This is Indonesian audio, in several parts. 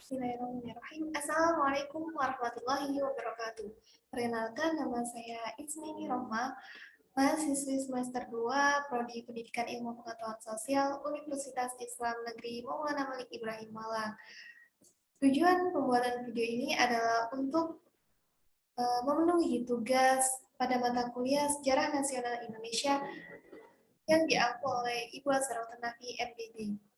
Bismillahirrahmanirrahim. Assalamualaikum warahmatullahi wabarakatuh. Perkenalkan, nama saya Ismini Rohma, mahasiswi semester 2, Prodi Pendidikan Ilmu Pengetahuan Sosial, Universitas Islam Negeri Maulana Malik Ibrahim Malang. Tujuan pembuatan video ini adalah untuk memenuhi tugas pada mata kuliah Sejarah Nasional Indonesia yang diampu oleh Ibu Asharotul Nafi, MPD.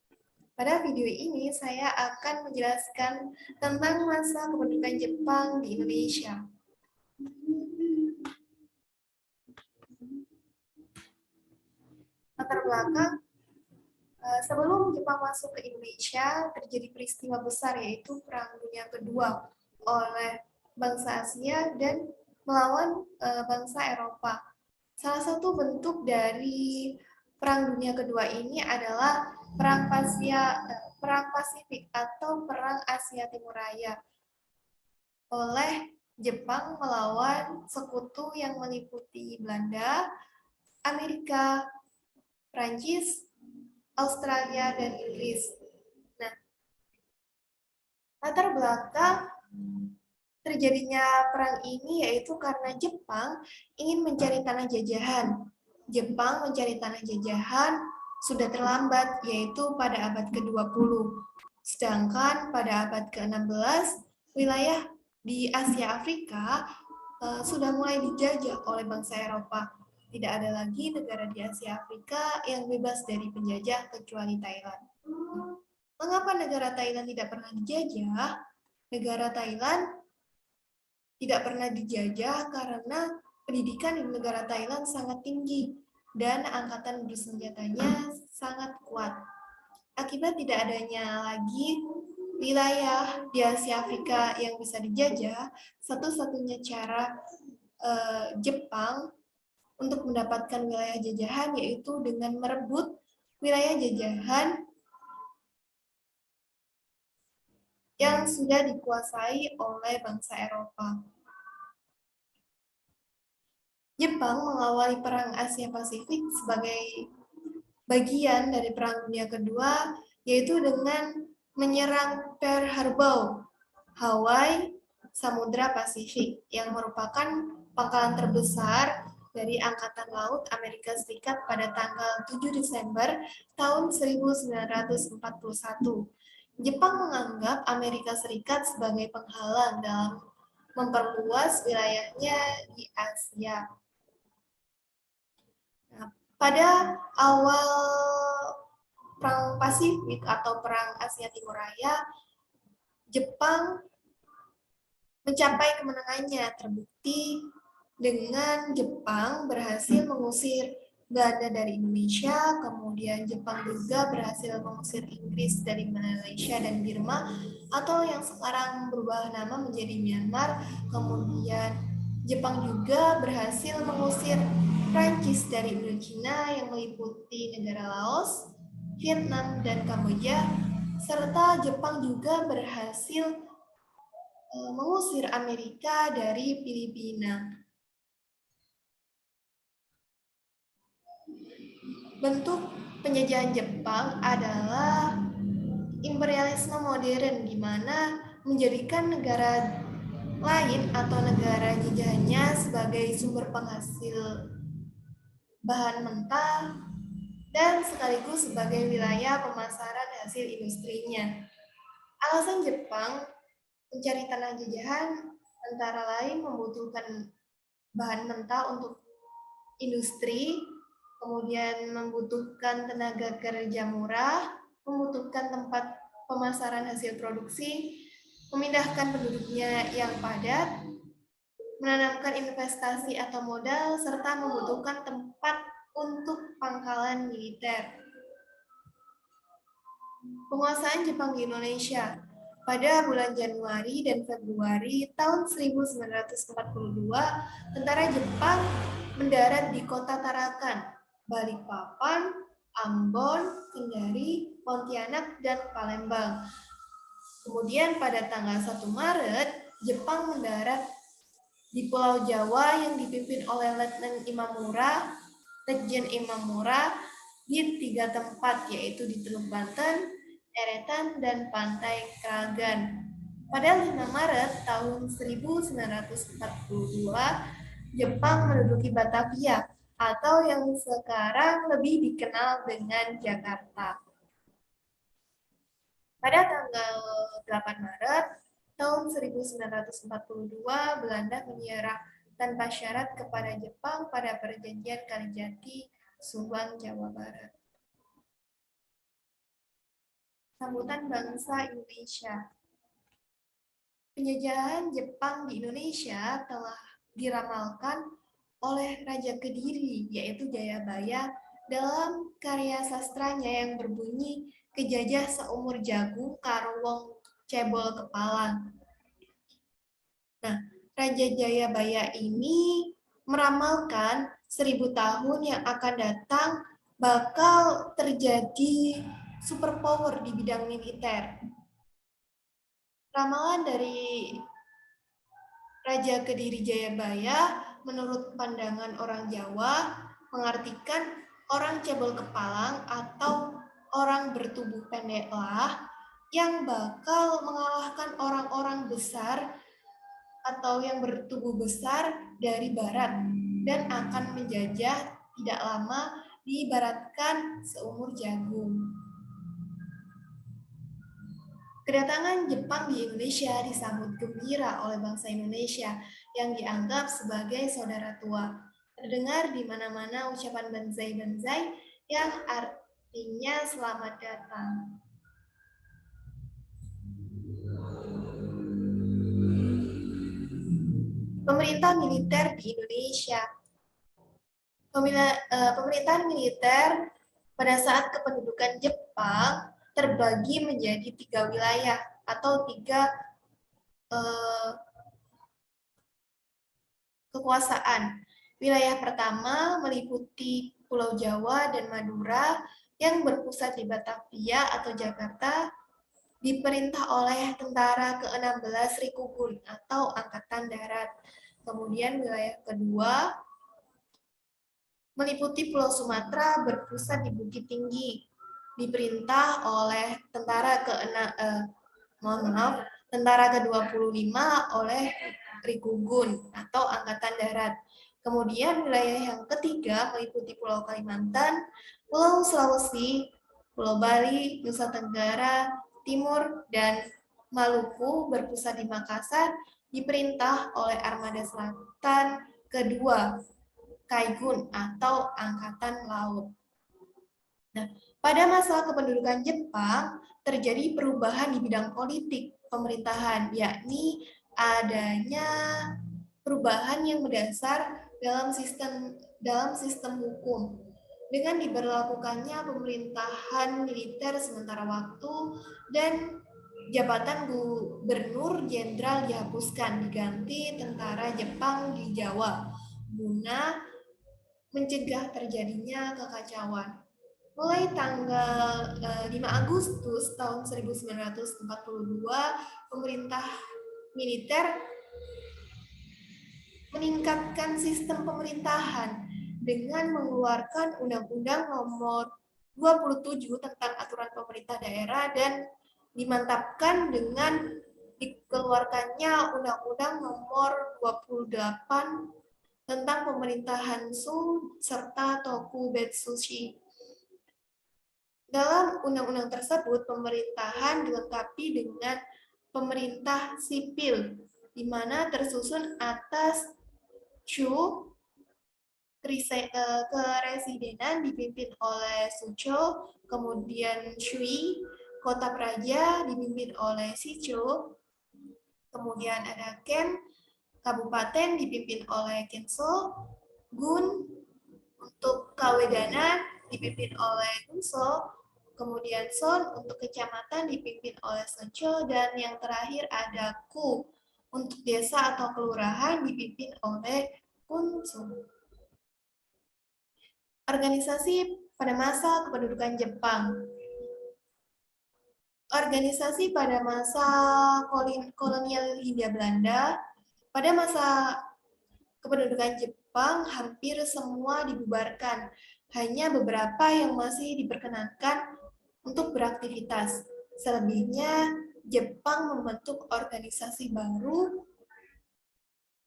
Pada video ini, saya akan menjelaskan tentang masa kependudukan Jepang di Indonesia. Latar belakang, sebelum Jepang masuk ke Indonesia, terjadi peristiwa besar yaitu Perang Dunia Kedua oleh bangsa Asia dan melawan bangsa Eropa. Salah satu bentuk dari Perang Dunia Kedua ini adalah Perang Pasifik atau Perang Asia Timur Raya oleh Jepang melawan sekutu yang meliputi Belanda, Amerika, Prancis, Australia, dan Inggris. Nah, latar belakang terjadinya perang ini yaitu karena Jepang ingin mencari tanah jajahan. Jepang mencari tanah jajahan sudah terlambat, yaitu pada abad ke-20. Sedangkan pada abad ke-16, wilayah di Asia Afrika sudah mulai dijajah oleh bangsa Eropa. Tidak ada lagi negara di Asia Afrika yang bebas dari penjajah kecuali Thailand. Mengapa negara Thailand tidak pernah dijajah? Negara Thailand tidak pernah dijajah karena pendidikan di negara Thailand sangat tinggi dan angkatan bersenjatanya sangat kuat. Akibat tidak adanya lagi wilayah di Asia Afrika yang bisa dijajah, satu-satunya cara Jepang untuk mendapatkan wilayah jajahan yaitu dengan merebut wilayah jajahan yang sudah dikuasai oleh bangsa Eropa. Jepang mengawali Perang Asia Pasifik sebagai bagian dari Perang Dunia Kedua, yaitu dengan menyerang Pearl Harbor, Hawaii, Samudra Pasifik, yang merupakan pangkalan terbesar dari Angkatan Laut Amerika Serikat pada tanggal 7 Desember tahun 1941. Jepang menganggap Amerika Serikat sebagai penghalang dalam memperluas wilayahnya di Asia. Nah, pada awal Perang Pasifik atau Perang Asia Timur Raya, Jepang mencapai kemenangannya, terbukti dengan Jepang berhasil mengusir Belanda dari Indonesia, kemudian Jepang juga berhasil mengusir Inggris dari Malaysia dan Burma, atau yang sekarang berubah nama menjadi Myanmar, kemudian Jepang juga berhasil mengusir Prancis dari Indochina yang meliputi negara Laos, Vietnam, dan Kamboja, serta Jepang juga berhasil mengusir Amerika dari Filipina. Bentuk penjajahan Jepang adalah imperialisme modern, di mana menjadikan negara lain atau negara jajahannya sebagai sumber penghasil bahan mentah dan sekaligus sebagai wilayah pemasaran hasil industrinya. Alasan Jepang mencari tanah jajahan antara lain membutuhkan bahan mentah untuk industri, kemudian membutuhkan tenaga kerja murah, membutuhkan tempat pemasaran hasil produksi, memindahkan penduduknya yang padat, menanamkan investasi atau modal, serta membutuhkan tempat untuk pangkalan militer. Penguasaan Jepang di Indonesia. Pada bulan Januari dan Februari tahun 1942, tentara Jepang mendarat di kota Tarakan, Balikpapan, Ambon, Kendari, Pontianak, dan Palembang. Kemudian pada tanggal 1 Maret, Jepang mendarat di Pulau Jawa yang dipimpin oleh Letnan Imamura, Lejen Imamura, di 3 tempat, yaitu di Teluk Banten, Eretan, dan Pantai Kragan. Pada 5 Maret tahun 1942, Jepang menduduki Batavia atau yang sekarang lebih dikenal dengan Jakarta. Pada tanggal 8 Maret tahun 1942, Belanda menyerah tanpa syarat kepada Jepang pada Perjanjian Kalijati, Subang, Jawa Barat. Sambutan bangsa Indonesia. Penjajahan Jepang di Indonesia telah diramalkan oleh Raja Kediri, yaitu Jayabaya, dalam karya sastranya yang berbunyi "Kejajah seumur jagung karo wong cebol kepalang". Nah, Raja Jayabaya ini meramalkan 1000 tahun yang akan datang bakal terjadi superpower di bidang militer. Ramalan dari Raja Kediri Jayabaya menurut pandangan orang Jawa mengartikan orang cebol kepalang atau orang bertubuh pendeklah yang bakal mengalahkan orang-orang besar atau yang bertubuh besar dari barat dan akan menjajah tidak lama, diibaratkan seumur jagung. Kedatangan Jepang di Indonesia disambut gembira oleh bangsa Indonesia yang dianggap sebagai saudara tua. Terdengar di mana-mana ucapan banzai-banzai yang artinya selamat datang. Pemerintah militer di Indonesia. Pemerintahan militer pada saat kependudukan Jepang terbagi menjadi 3 wilayah atau 3 kekuasaan. Wilayah pertama meliputi Pulau Jawa dan Madura yang berpusat di Batavia atau Jakarta, diperintah oleh tentara ke-16 Rikugun atau Angkatan Darat. Kemudian wilayah kedua meliputi Pulau Sumatera berpusat di Bukit Tinggi, diperintah oleh tentara ke-25 oleh Rikugun atau Angkatan Darat. Kemudian wilayah yang ketiga meliputi Pulau Kalimantan, Pulau Sulawesi, Pulau Bali, Nusa Tenggara Timur, dan Maluku berpusat di Makassar, diperintah oleh Armada Selatan kedua, Kaigun atau Angkatan Laut. Nah, pada masa kependudukan Jepang, terjadi perubahan di bidang politik pemerintahan, yakni adanya perubahan yang mendasar dalam sistem hukum. Dengan diberlakukannya pemerintahan militer sementara waktu dan jabatan gubernur jenderal dihapuskan, diganti tentara Jepang di Jawa guna mencegah terjadinya kekacauan. Mulai tanggal 5 Agustus tahun 1942, pemerintah militer meningkatkan sistem pemerintahan dengan mengeluarkan Undang-Undang Nomor 27 tentang Aturan Pemerintah Daerah dan dimantapkan dengan dikeluarkannya Undang-Undang Nomor 28 tentang Pemerintahan Shu serta Tokubetsushi. Dalam undang-undang tersebut, pemerintahan dilengkapi dengan pemerintah sipil, di mana tersusun atas Shu, keresidenan dipimpin oleh Sucho, kemudian Shui, kota praja dipimpin oleh Shicho, kemudian ada Ken, kabupaten dipimpin oleh Kenso, Gun, untuk kawedanan dipimpin oleh Gunso, kemudian Son untuk kecamatan dipimpin oleh Soncho, dan yang terakhir ada Ku untuk desa atau kelurahan dipimpin oleh Kunsu. Organisasi pada masa kependudukan Jepang. Organisasi pada masa kolonial Hindia Belanda, pada masa kependudukan Jepang hampir semua dibubarkan, hanya beberapa yang masih diperkenankan untuk beraktivitas. Selebihnya, Jepang membentuk organisasi baru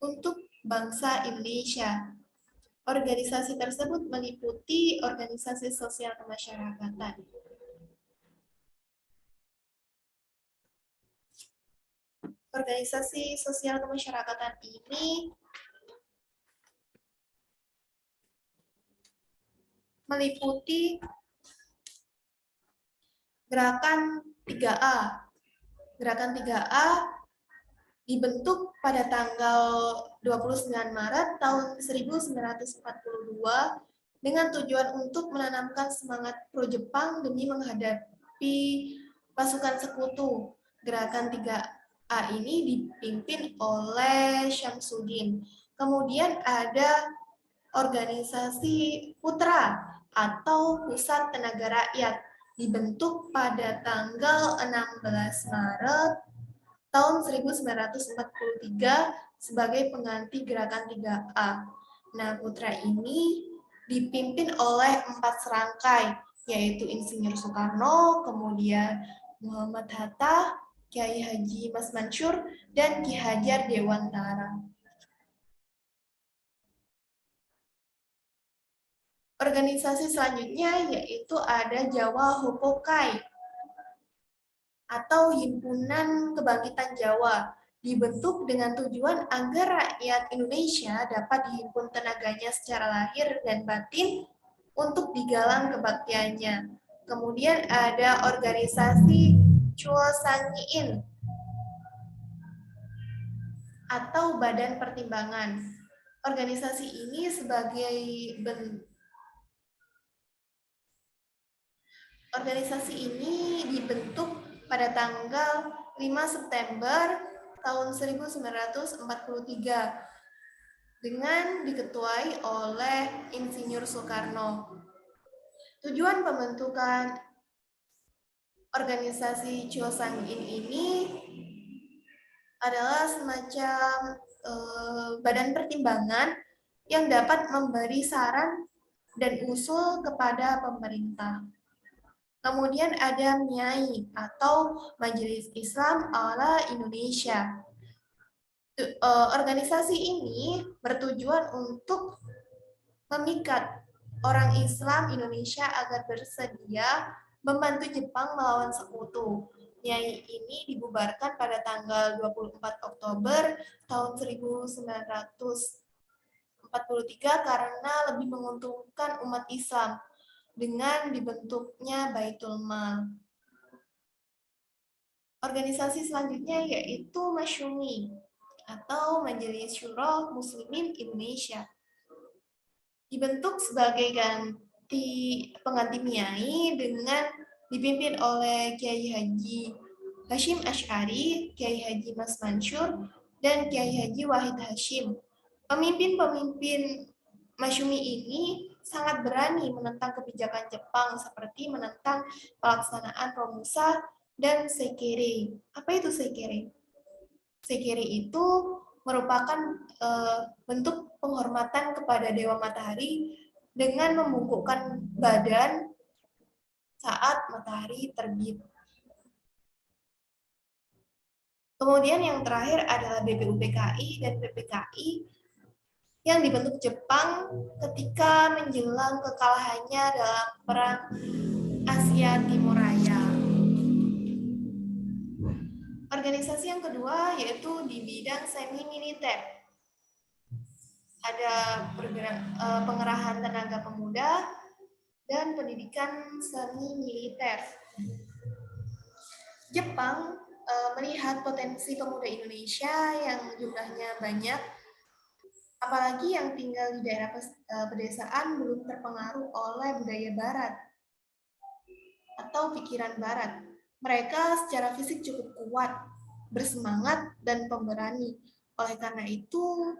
untuk bangsa Indonesia. Organisasi tersebut meliputi organisasi sosial kemasyarakatan. Organisasi sosial kemasyarakatan ini meliputi Gerakan 3A. Gerakan 3A dibentuk pada tanggal 29 Maret tahun 1942 dengan tujuan untuk menanamkan semangat pro-Jepang demi menghadapi pasukan sekutu. Gerakan 3A ini dipimpin oleh Syamsuddin. Kemudian ada organisasi Putra atau Pusat Tenaga Rakyat, dibentuk pada tanggal 16 Maret tahun 1943 sebagai pengganti Gerakan 3A. Nah, Putra ini dipimpin oleh 4 serangkai, yaitu Insinyur Soekarno, kemudian Muhammad Hatta, Kiai Haji Mas Mansur, dan Ki Hajar Dewantara. Organisasi selanjutnya yaitu ada Jawa Hopokai atau Himpunan Kebangkitan Jawa, dibentuk dengan tujuan agar rakyat Indonesia dapat dihimpun tenaganya secara lahir dan batin untuk digalang kebaktiannya. Kemudian ada organisasi Chuo Sangiin atau Badan Pertimbangan. Organisasi ini sebagai Organisasi ini dibentuk pada tanggal 5 September tahun 1943 dengan diketuai oleh Insinyur Soekarno. Tujuan pembentukan organisasi Chuo Sangiin ini adalah semacam badan pertimbangan yang dapat memberi saran dan usul kepada pemerintah. Kemudian ada MIAI atau Majelis Islam ala Indonesia. Organisasi ini bertujuan untuk memikat orang Islam Indonesia agar bersedia membantu Jepang melawan sekutu. MIAI ini dibubarkan pada tanggal 24 Oktober tahun 1943 karena lebih menguntungkan umat Islam dengan dibentuknya Baitul Mal. Organisasi selanjutnya yaitu Masyumi atau Majelis Syuro Muslimin Indonesia. Dibentuk sebagai pengganti MIAI dengan dipimpin oleh Kiai Haji Hashim Asy'ari, Kiai Haji Mas Mansur, dan Kiai Haji Wahid Hashim. Pemimpin-pemimpin Masyumi ini sangat berani menentang kebijakan Jepang seperti menentang pelaksanaan Romusa dan Seikere. Apa itu Seikere? Seikere itu merupakan bentuk penghormatan kepada Dewa Matahari dengan membungkukkan badan saat matahari terbit. Kemudian yang terakhir adalah BPUPKI dan PPKI yang dibentuk Jepang ketika menjelang kekalahannya dalam Perang Asia Timur Raya. Organisasi yang kedua yaitu di bidang semi-militer. Ada pengerahan tenaga pemuda dan pendidikan semi-militer. Jepang melihat potensi pemuda Indonesia yang jumlahnya banyak, apalagi yang tinggal di daerah pedesaan belum terpengaruh oleh budaya barat atau pikiran barat. Mereka secara fisik cukup kuat, bersemangat, dan pemberani. Oleh karena itu,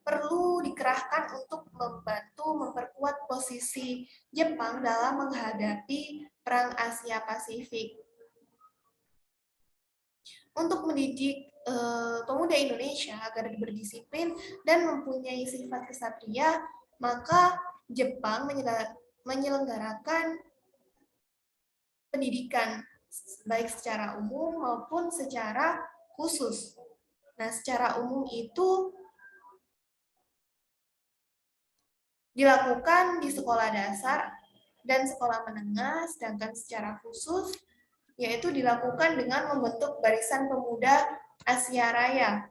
perlu dikerahkan untuk membantu memperkuat posisi Jepang dalam menghadapi Perang Asia Pasifik. Untuk mendidik pemuda Indonesia agar berdisiplin dan mempunyai sifat kesatria, maka Jepang menyelenggarakan pendidikan baik secara umum maupun secara khusus. Nah, secara umum itu dilakukan di sekolah dasar dan sekolah menengah, sedangkan secara khusus yaitu dilakukan dengan membentuk Barisan Pemuda Asia Raya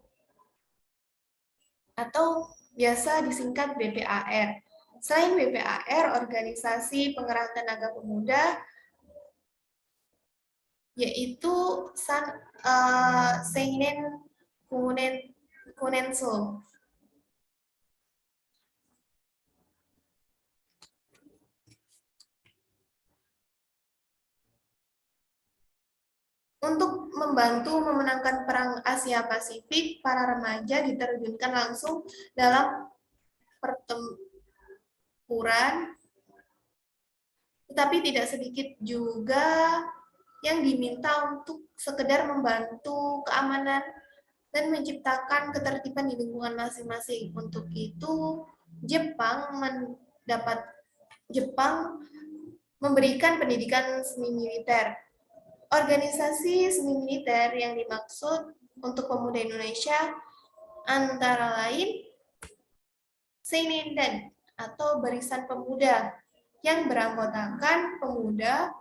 atau biasa disingkat BPAR. Selain BPAR, organisasi penggerak tenaga pemuda yaitu Seinen Kunenso. Untuk membantu memenangkan Perang Asia Pasifik, para remaja diterjunkan langsung dalam pertempuran, tetapi tidak sedikit juga yang diminta untuk sekedar membantu keamanan dan menciptakan ketertiban di lingkungan masing-masing. Untuk itu, Jepang memberikan pendidikan semi militer. Organisasi semi militer yang dimaksud untuk pemuda Indonesia antara lain Seinindan atau Barisan Pemuda yang beranggotakan pemuda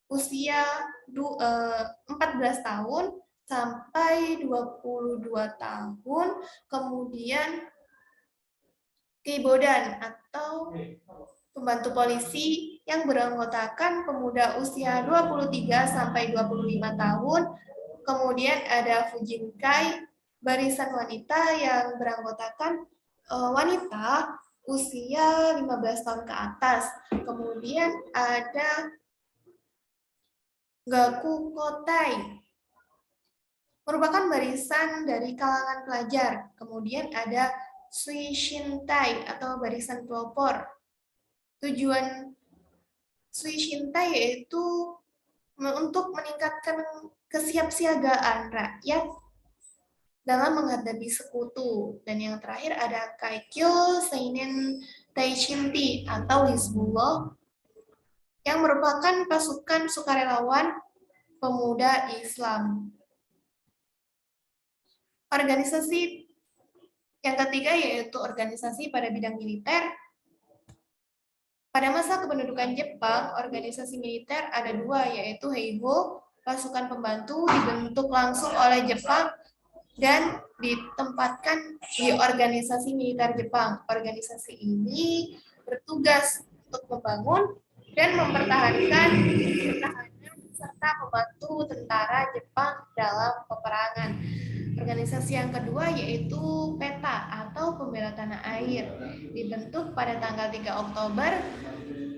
usia 14 tahun sampai 22 tahun, kemudian Keibodan atau pembantu polisi yang beranggotakan pemuda usia 23 sampai 25 tahun, kemudian ada Fujinkai, barisan wanita yang beranggotakan wanita usia 15 tahun ke atas, kemudian ada Gaku Kotai, merupakan barisan dari kalangan pelajar, kemudian ada Sui Shintai atau barisan pelopor. Tujuan Sui Shintai yaitu untuk meningkatkan kesiapsiagaan rakyat dalam menghadapi sekutu. Dan yang terakhir ada Kaikyo Seinen Taishinti atau Hizbullah yang merupakan pasukan sukarelawan pemuda Islam. Organisasi yang ketiga yaitu organisasi pada bidang militer. Pada masa kependudukan Jepang, organisasi militer ada dua, yaitu Heigo, pasukan pembantu dibentuk langsung oleh Jepang dan ditempatkan di organisasi militer Jepang. Organisasi ini bertugas untuk membangun dan mempertahankan pertahanan serta membantu tentara Jepang dalam peperangan. Organisasi yang kedua yaitu PETA atau Pembela Tanah Air, dibentuk pada tanggal 3 Oktober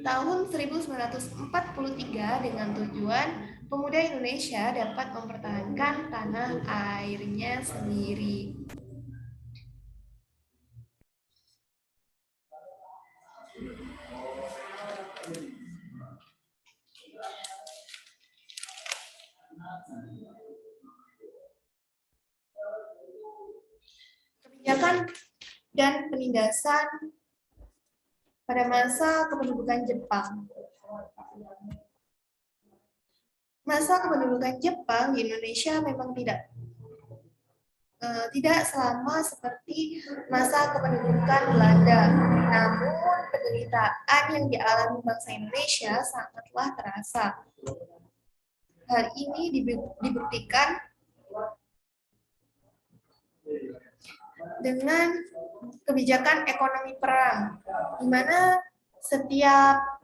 tahun 1943 dengan tujuan pemuda Indonesia dapat mempertahankan tanah airnya sendiri. Kebijakan dan penindasan pada masa kependudukan Jepang. Masa kependudukan Jepang di Indonesia memang tidak sama seperti masa kependudukan Belanda. Namun penderitaan yang dialami bangsa Indonesia sangatlah terasa. Hal ini dibuktikan dengan kebijakan ekonomi perang, di mana setiap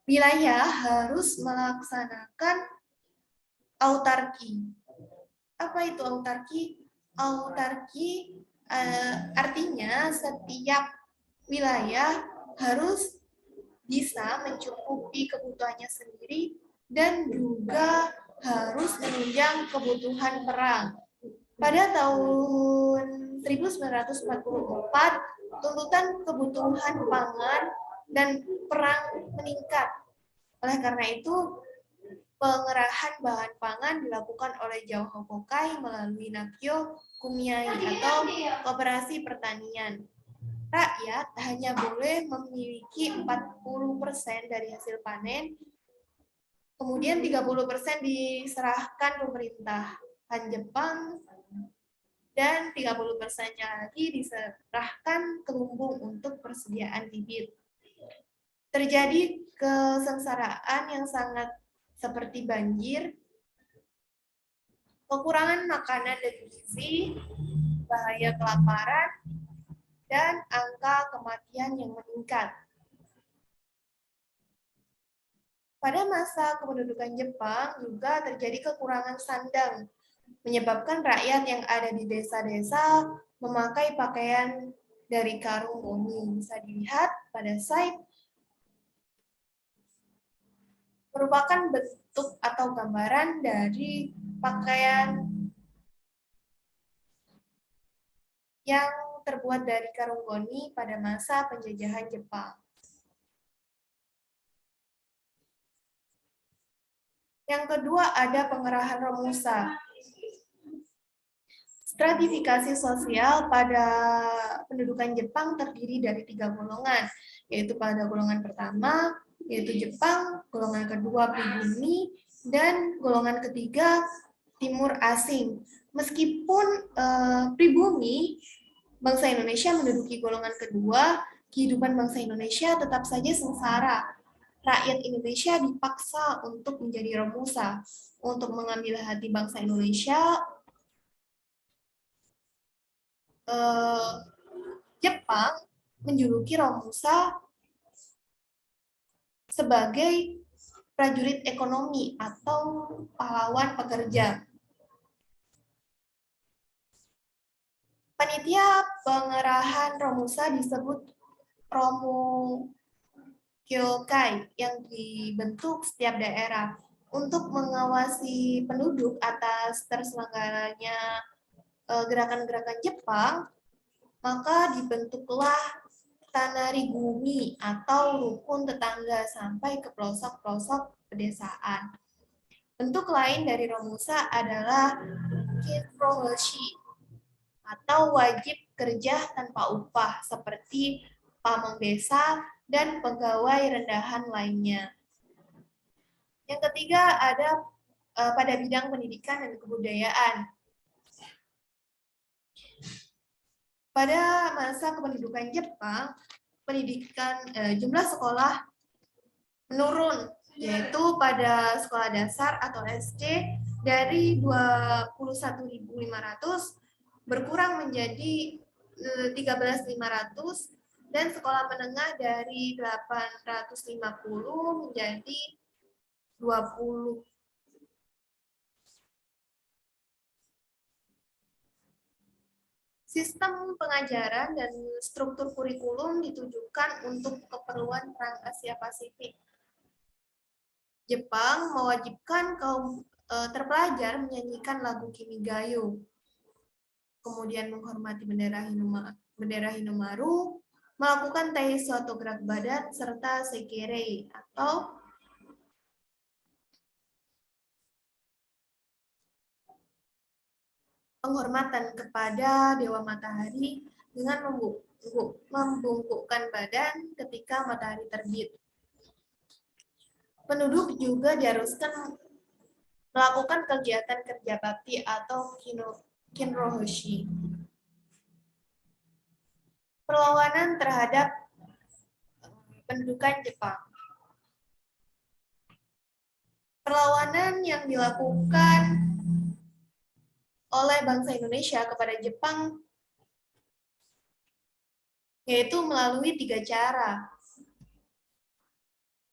wilayah harus melaksanakan autarki. Apa itu autarki? Autarki artinya setiap wilayah harus bisa mencukupi kebutuhannya sendiri dan juga harus menunjang kebutuhan perang. Pada tahun 1944, tuntutan kebutuhan pangan dan perang meningkat. Oleh karena itu, pengerahan bahan pangan dilakukan oleh Jauh Hokokai melalui Nakyo Kumiai atau Koperasi Pertanian. Rakyat hanya boleh memiliki 40% dari hasil panen Kemudian 30% diserahkan pemerintahan Jepang dan 30%-nya lagi diserahkan ke lumbung untuk persediaan bibit. Terjadi kesengsaraan yang sangat seperti banjir, kekurangan makanan dan gizi, bahaya kelaparan, dan angka kematian yang meningkat. Pada masa kependudukan Jepang juga terjadi kekurangan sandang, menyebabkan rakyat yang ada di desa-desa memakai pakaian dari karung goni. Bisa dilihat pada slide, merupakan bentuk atau gambaran dari pakaian yang terbuat dari karung goni pada masa penjajahan Jepang. Yang kedua ada pengerahan Romusa. Stratifikasi sosial pada pendudukan Jepang terdiri dari 3 golongan, yaitu pada golongan pertama, yaitu Jepang, golongan kedua pribumi, dan golongan ketiga timur asing. Meskipun pribumi, bangsa Indonesia menduduki golongan kedua, kehidupan bangsa Indonesia tetap saja sengsara. Rakyat Indonesia dipaksa untuk menjadi Romusa, untuk mengambil hati bangsa Indonesia. Jepang menjuluki Romusa sebagai prajurit ekonomi atau pahlawan pekerja. Panitia pengerahan Romusa disebut Romukyokai yang dibentuk setiap daerah untuk mengawasi penduduk atas terselenggaranya gerakan-gerakan Jepang, maka dibentuklah Tanarigumi atau rukun tetangga sampai ke pelosok-pelosok pedesaan. Bentuk lain dari Romusa adalah Kinrohoshi atau wajib kerja tanpa upah seperti pamong desa dan pegawai rendahan lainnya. Yang ketiga ada pada bidang pendidikan dan kebudayaan. Pada masa kependudukan Jepang, jumlah sekolah menurun, yaitu pada sekolah dasar atau SD dari 21.500 berkurang menjadi 13.500 dan sekolah menengah dari 850 menjadi 20. Sistem pengajaran dan struktur kurikulum ditujukan untuk keperluan Perang Asia Pasifik. Jepang mewajibkan kaum terpelajar menyanyikan lagu Kimigayo, kemudian menghormati bendera Hinomaru, melakukan taiso atau gerak badan, serta sekirei atau penghormatan kepada Dewa Matahari dengan membungkukkan badan ketika matahari terbit. Penduduk juga diharuskan melakukan kegiatan kerja bakti atau Kinrohoshi. Perlawanan terhadap pendudukan Jepang. Perlawanan yang dilakukan oleh bangsa Indonesia kepada Jepang yaitu melalui 3 cara.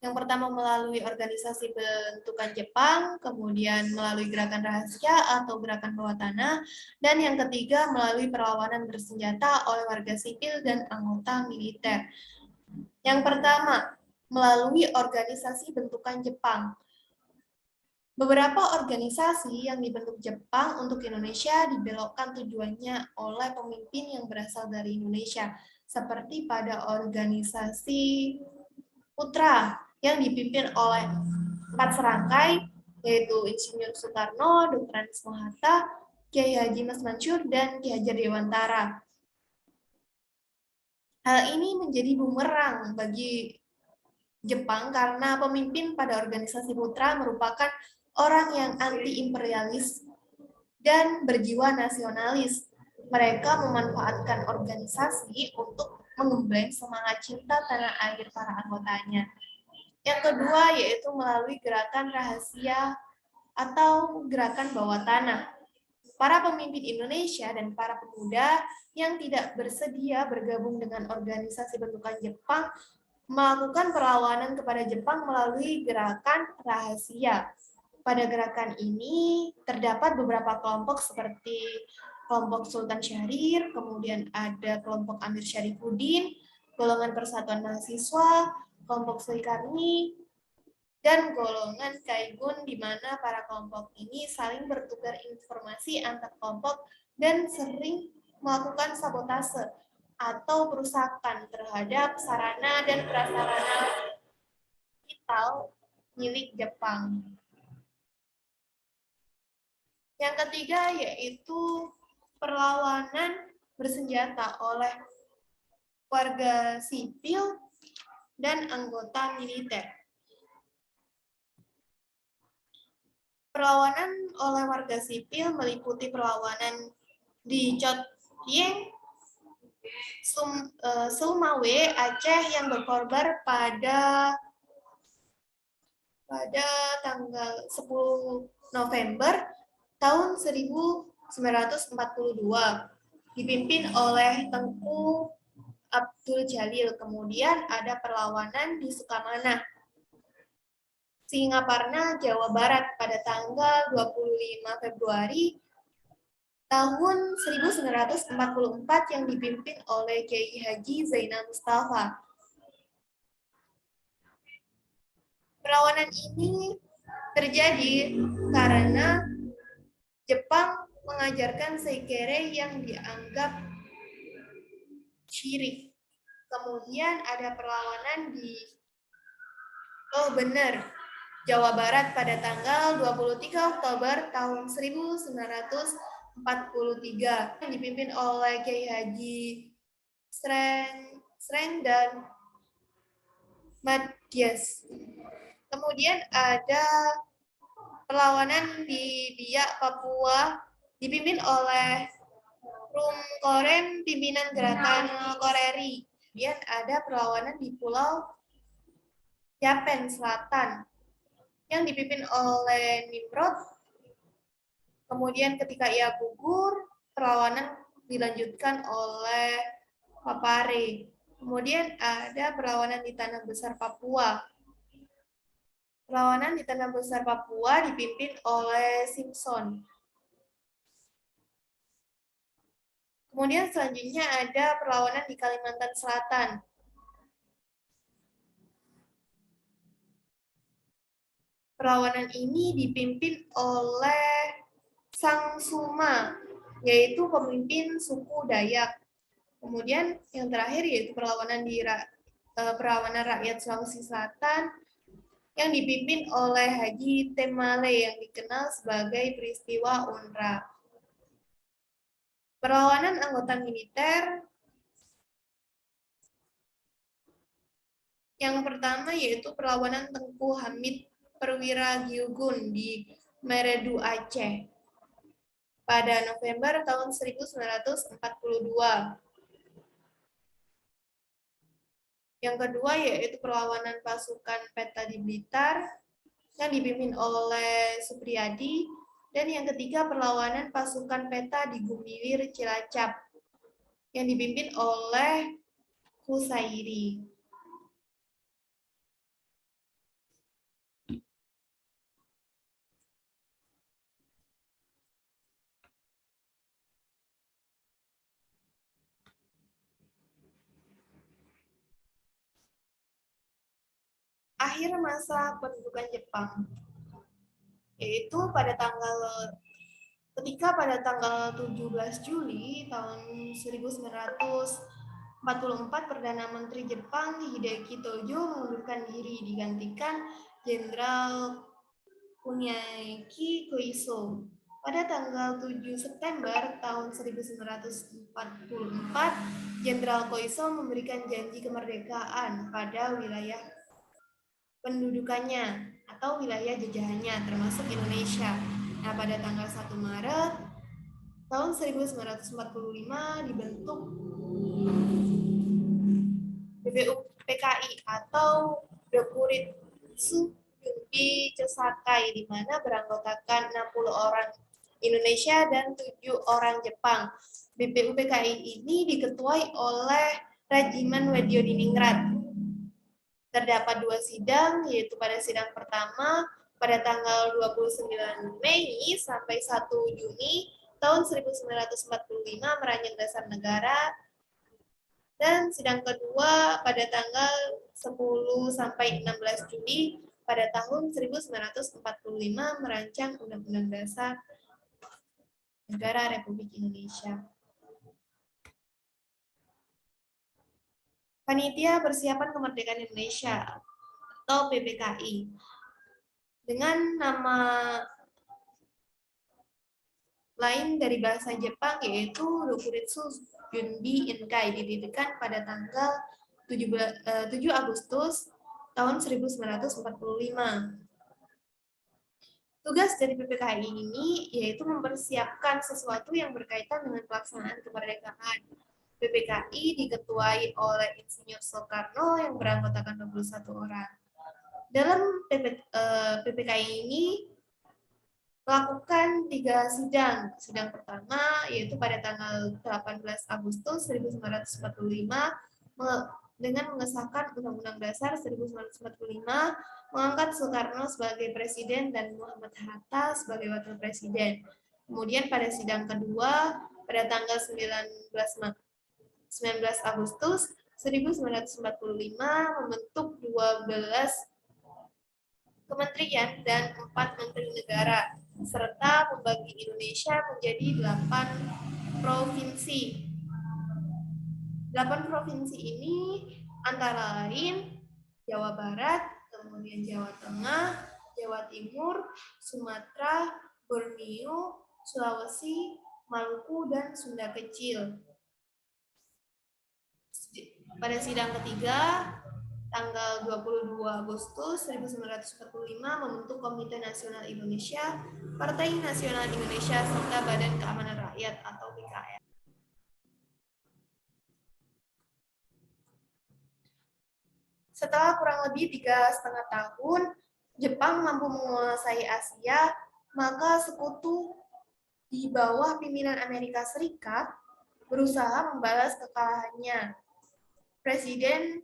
Yang pertama melalui organisasi bentukan Jepang, kemudian melalui gerakan rahasia atau gerakan bawah tanah, dan yang ketiga melalui perlawanan bersenjata oleh warga sipil dan anggota militer. Yang pertama, melalui organisasi bentukan Jepang. Beberapa organisasi yang dibentuk Jepang untuk Indonesia dibelokkan tujuannya oleh pemimpin yang berasal dari Indonesia, seperti pada organisasi Putra yang dipimpin oleh 4 serangkai, yaitu Insinyur Soekarno, Dr. Anies Mohata, Kiai Haji Mas Mansur, dan Ki Hajar Dewantara. Hal ini menjadi bumerang bagi Jepang karena pemimpin pada organisasi putra merupakan orang yang anti-imperialis dan berjiwa nasionalis. Mereka memanfaatkan organisasi untuk menggembleng semangat cinta tanah air para anggotanya. Yang kedua yaitu melalui gerakan rahasia atau gerakan bawah tanah. Para pemimpin Indonesia dan para pemuda yang tidak bersedia bergabung dengan organisasi bentukan Jepang melakukan perlawanan kepada Jepang melalui gerakan rahasia. Pada gerakan ini terdapat beberapa kelompok seperti kelompok Sultan Syahrir, kemudian ada kelompok Amir Syarifuddin, golongan Persatuan Mahasiswa, kelompok Sri Karni, dan golongan Kaigun, di mana para kelompok ini saling bertukar informasi antar kelompok dan sering melakukan sabotase atau perusakan terhadap sarana dan prasarana vital milik Jepang. Yang ketiga yaitu perlawanan bersenjata oleh warga sipil dan anggota militer. Perlawanan oleh warga sipil meliputi perlawanan di Chotyeng, Sumawe, Aceh yang berkorban pada tanggal 10 November tahun 1942, dipimpin oleh Tengku Abdul Jalil. Kemudian ada perlawanan di Sukamanah, Singaparna, Jawa Barat pada tanggal 25 Februari tahun 1944 yang dipimpin oleh Kiai Haji Zainal Mustafa. Perlawanan ini terjadi karena Jepang mengajarkan seikere yang dianggap syirik. Kemudian ada perlawanan di Jawa Barat pada tanggal 23 Oktober tahun 1943 yang dipimpin oleh Kiai Haji Sreng dan Matyas. Kemudian ada perlawanan di Biak, Papua, dipimpin oleh Rum Korem, pimpinan gerakan Koreri. Kemudian ada perlawanan di Pulau Yapen Selatan yang dipimpin oleh Nimrod. Kemudian ketika ia gugur, perlawanan dilanjutkan oleh Papare. Kemudian ada perlawanan di Tanah Besar Papua. Perlawanan di Tanah Besar Papua dipimpin oleh Simpson. Kemudian selanjutnya ada perlawanan di Kalimantan Selatan. Perlawanan ini dipimpin oleh Sang Suma, yaitu pemimpin suku Dayak. Kemudian yang terakhir yaitu perlawanan rakyat Sulawesi Selatan yang dipimpin oleh Haji Temale yang dikenal sebagai peristiwa UNRA. Perlawanan anggota militer yang pertama yaitu perlawanan Tengku Hamid Perwira Gyugun di Meredu, Aceh pada November tahun 1942. Yang kedua yaitu perlawanan pasukan Peta di Blitar yang dipimpin oleh Supriyadi, dan yang ketiga perlawanan pasukan Peta di Gumiwir, Cilacap yang dipimpin oleh Husairi. Akhir masa pendudukan Jepang, yaitu pada tanggal 17 Juli tahun 1944 Perdana Menteri Jepang Hideki Tojo mengundurkan diri, digantikan Jenderal Kuniaki Koiso. Pada tanggal 7 September tahun 1944, Jenderal Koiso memberikan janji kemerdekaan pada wilayah pendudukannya atau wilayah jajahannya, termasuk Indonesia. Nah, pada tanggal 1 Maret tahun 1945 dibentuk BPUPKI atau Dokuritsu Yunbi Chosakai, di mana beranggotakan 60 orang Indonesia dan 7 orang Jepang. BPUPKI ini diketuai oleh Regimen Wedyo-Diningrat. Terdapat 2 sidang, yaitu pada sidang pertama pada tanggal 29 Mei sampai 1 Juni tahun 1945 Merancang Dasar Negara, dan sidang kedua pada tanggal 10 sampai 16 Juli pada tahun 1945 merancang Undang-Undang Dasar Negara Republik Indonesia. Panitia Persiapan Kemerdekaan Indonesia atau PPKI dengan nama lain dari bahasa Jepang yaitu Dokuritsu Yunbi Inkai, didirikan pada tanggal 7 Agustus tahun 1945. Tugas dari PPKI ini yaitu mempersiapkan sesuatu yang berkaitan dengan pelaksanaan kemerdekaan. PPKI diketuai oleh Insinyur Soekarno yang beranggotakan 21 orang. Dalam PPKI ini melakukan 3 sidang. Sidang pertama yaitu pada tanggal 18 Agustus 1945 dengan mengesahkan Undang-Undang Dasar 1945, mengangkat Soekarno sebagai presiden dan Muhammad Hatta sebagai wakil presiden. Kemudian pada sidang kedua pada tanggal 19 Agustus 1945 membentuk 12 kementerian dan 4 menteri negara, serta membagi Indonesia menjadi 8 provinsi. 8 provinsi ini antara lain Jawa Barat, kemudian Jawa Tengah, Jawa Timur, Sumatera, Borneo, Sulawesi, Maluku, dan Sunda Kecil. Pada sidang ketiga, tanggal 22 Agustus 1945 membentuk Komite Nasional Indonesia, Partai Nasional Indonesia, serta Badan Keamanan Rakyat atau BKR. Setelah kurang lebih 3,5 tahun, Jepang mampu menguasai Asia, maka sekutu di bawah pimpinan Amerika Serikat berusaha membalas kekalahannya. Presiden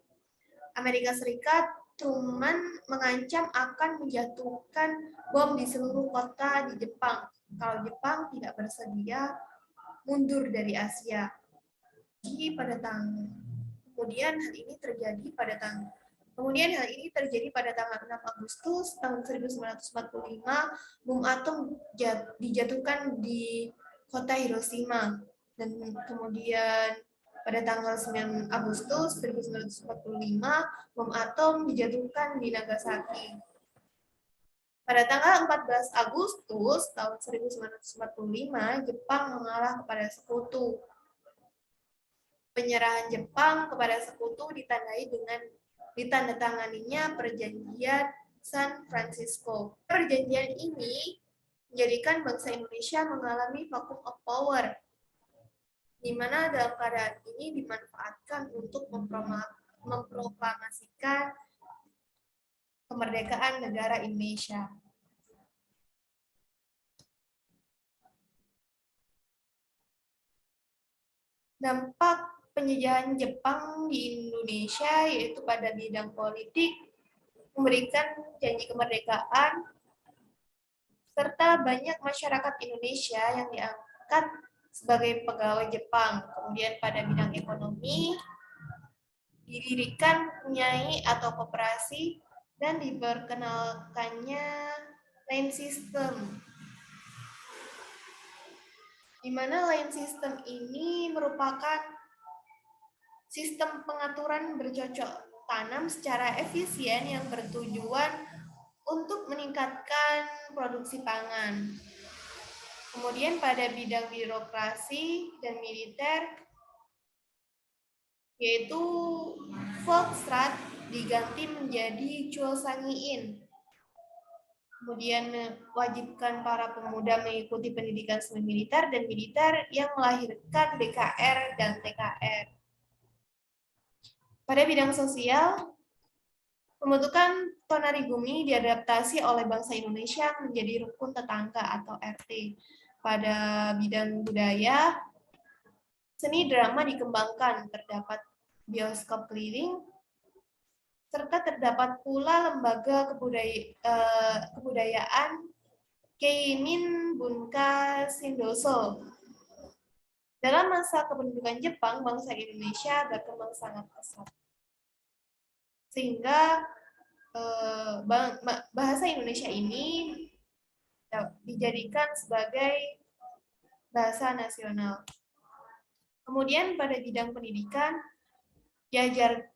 Amerika Serikat Truman mengancam akan menjatuhkan bom di seluruh kota di Jepang kalau Jepang tidak bersedia mundur dari Asia. Kemudian hal ini terjadi pada tanggal 6 Agustus tahun 1945, bom atom dijatuhkan di kota Hiroshima, dan kemudian pada tanggal 9 Agustus 1945, bom atom dijatuhkan di Nagasaki. Pada tanggal 14 Agustus tahun 1945, Jepang mengalah kepada sekutu. Penyerahan Jepang kepada sekutu ditandai dengan ditandatanganinya Perjanjian San Francisco. Perjanjian ini menjadikan bangsa Indonesia mengalami vacuum of power, di mana dalam keadaan ini dimanfaatkan untuk memproklamasikan kemerdekaan negara Indonesia. Dampak penjajahan Jepang di Indonesia yaitu pada bidang politik, memberikan janji kemerdekaan, serta banyak masyarakat Indonesia yang diangkat sebagai pegawai Jepang. Kemudian pada bidang ekonomi, didirikan nyai atau koperasi dan diperkenalkannya line system, di mana line system ini merupakan sistem pengaturan bercocok tanam secara efisien yang bertujuan untuk meningkatkan produksi pangan. Kemudian pada bidang birokrasi dan militer, yaitu Volksrat diganti menjadi Chul Sangiin. Kemudian mewajibkan para pemuda mengikuti pendidikan semi militer dan militer yang melahirkan BKR dan TKR. Pada bidang sosial, pembentukan Tonari Gumi diadaptasi oleh bangsa Indonesia menjadi rukun tetangga atau RT. Pada bidang budaya, seni drama dikembangkan, terdapat bioskop keliling, serta terdapat pula lembaga kebudayaan Keimin Bunka Sindoso. Dalam masa kependudukan Jepang, bangsa Indonesia berkembang sangat pesat. Sehingga bahasa Indonesia ini dijadikan sebagai bahasa nasional. Kemudian pada bidang pendidikan, diajarkan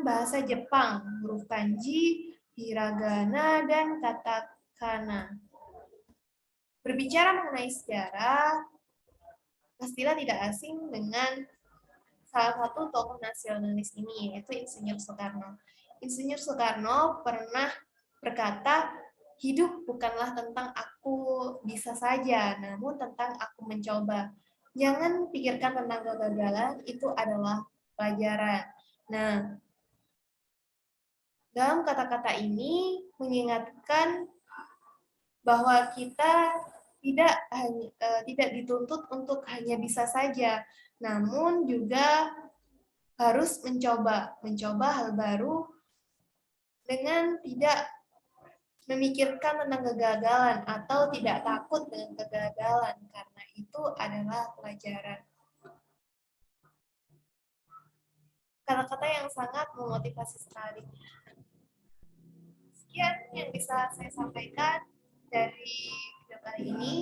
bahasa Jepang, huruf kanji, hiragana, dan katakana. Berbicara mengenai sejarah, pastilah tidak asing dengan salah satu tokoh nasionalis ini, yaitu Insinyur Soekarno. Insinyur Soekarno pernah berkata, hidup bukanlah tentang aku bisa saja, namun tentang aku mencoba. Jangan pikirkan tentang kegagalan, itu adalah pelajaran. Nah, dalam kata-kata ini mengingatkan bahwa kita tidak dituntut untuk hanya bisa saja, namun juga harus mencoba hal baru dengan tidak memikirkan tentang kegagalan atau tidak takut dengan kegagalan, karena itu adalah pelajaran. Kata-kata yang sangat memotivasi sekali. Sekian yang bisa saya sampaikan dari video kali ini.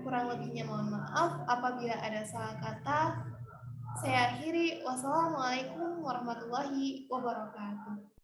Kurang lebihnya mohon maaf apabila ada salah kata. Saya akhiri. Wassalamualaikum warahmatullahi wabarakatuh.